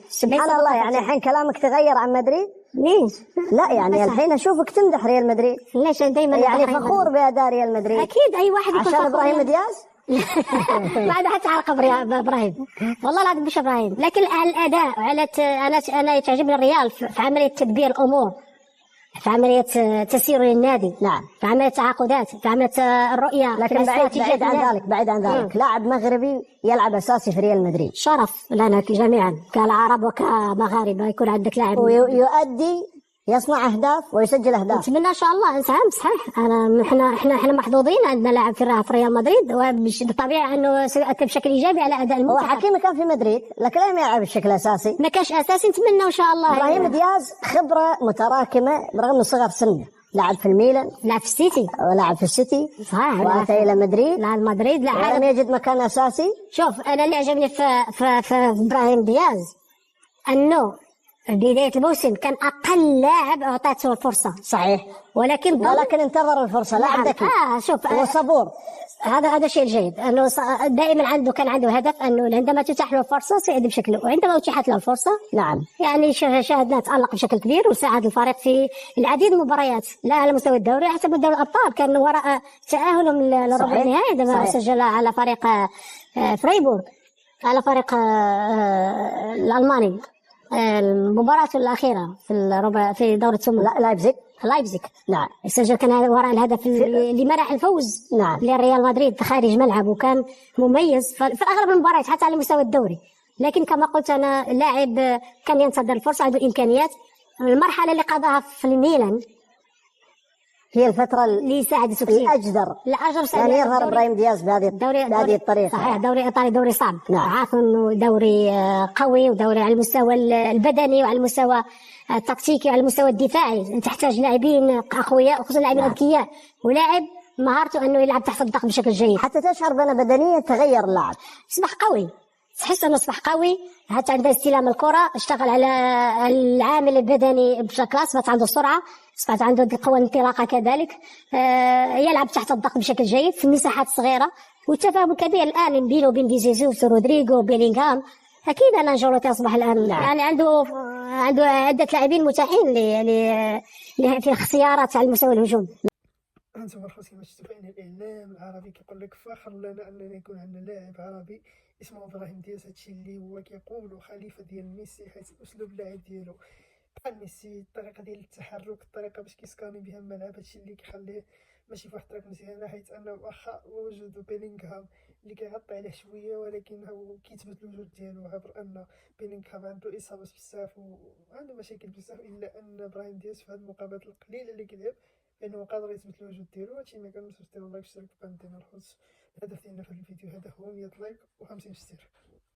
سبحان الله. يعني الحين كلامك تغير عن مدريد؟ ليش؟ لا يعني الحين اشوفك تمدح ريال مدريد. ليش دائما يعني فخور باداء ريال مدريد؟ اكيد اي واحد يكون عشان فخور. ابراهيم دياز؟ بعد حتى على قبر ابراهيم، والله العظيم مش ابراهيم، لكن على الاداء، على انا تعجبني الريال في عمليه تدبير الامور، في عمليه تسيير للنادي. نعم. في عمليه تعاقدات، في عمليه الرؤيه. لكن بعيد عن ذلك لاعب مغربي يلعب اساسي في ريال مدريد شرف لنا جميعا كالعرب وكمغاربه يكون عندك لاعب ويؤدي، يصنع اهداف ويسجل اهداف. نتمنى ان شاء الله. نعم صحيح. احنا محظوظين عندنا لاعب في ريال مدريد، وبالطبيعه انه سيؤثر بشكل ايجابي على اداء المنتخب. هو حكيمي كان في مدريد لكن لم يلعب بشكل اساسي، ما كانش اساسي. نتمنى ان شاء الله. ابراهيم دياز خبره متراكمه برغم صغر سنه، لعب في الميلان، لعب في السيتي، ولعب في السيتي، صحيح، واتى الى مدريد. مدريد لم يجد مكان اساسي. شوف انا اللي عجبني في ابراهيم دياز انه بداية الموسم كان أقل لاعب أعطته الفرصة. صحيح. ولكن انتظر الفرصة. لاعب ذكي. شوف وصبور. هذا شيء جيد، أنه دائما كان عنده هدف أنه عندما تتاح له الفرصة سيأدي بشكل، وعندما أتيحت له الفرصة نعم يعني شاهدنا تألق بشكل كبير، وساعد الفريق في العديد من المباريات، لا على مستوى الدوري حتى دوري الأبطال، كان وراء تأهلهم لربع النهائي عندما سجل على فريق فريبورغ، على فريق الألماني المباراة الأخيرة في دورة لايبزيغ. نعم. سجل كان وراء الهدف اللي منح الفوز. نعم. لريال مدريد خارج ملعب، وكان مميز في أغلب المباريات حتى على مستوى الدوري. لكن كما قلت أنا لاعب كان ينتظر الفرصة، عنده إمكانيات. المرحلة اللي قضاها في الميلان هي الفترة اللي ساعدته كثير، الأجدر يعني يظهر إبراهيم دياز بهذه الطريقة. صحيح. دوري إيطالي دوري صعب. نعم. عارف إنه دوري قوي، ودوري على المستوى البدني وعلى المستوى التكتيكي وعلى المستوى الدفاعي، تحتاج لاعبين أقوياء وخصوصا لاعبين أذكياء، ولاعب مهارته إنه يلعب تحت الضغط بشكل جيد، حتى تشعر بأن بدنيا تغير اللاعب، أصبح قوي، تحس انه اصبح قوي، حتى عنده استلام الكره، اشتغل على العامل البدني بشكل، اصبحت عنده سرعه، اصبحت عنده قوه انطلاقه كذلك، يلعب تحت الضغط بشكل جيد في مساحات صغيره، والتفاهم كبير الان بينه وبين فيزيزوس ورودريغو وبيلينغهام. اكيد ان انجيلوتي اصبح الان يعني عنده عده لاعبين متاحين في اختيارات على المستوى الهجوم. انتم الخوتي متابعين الاعلام العربي كيقول لك فخر لنا اننا يكون عندنا لاعب عربي اسمه ابراهيم دياز. هادشي اللي هو كيقولوا خليفه ديال ميسي، حيث اسلوب اللعب ديالو بحال ميسي، الطريقه ديال التحرك، الطريقه باش كيسكاني بها الملعب، هادشي اللي كيخليه ماشي فواحد الطريقه مزيانه، حيث انه واخا وجود بيلينغهام اللي كيغطي عليه شويه، ولكن هو كيثبت الوجود ديالو عبر ان بيلينغهام عنده اصابات بزاف وعنده مشاكل بزاف، الا ان ابراهيم دياز في هذه المقابلات القليله اللي كيلعب انه قادر يثبت الوجود ديالو. هادشي ما كننساوش ديروا لايك، اشتركوا في القناه ديالنا. الهدف ديالنا في الفيديو هذا هو 100 لايك و50 اشتراك.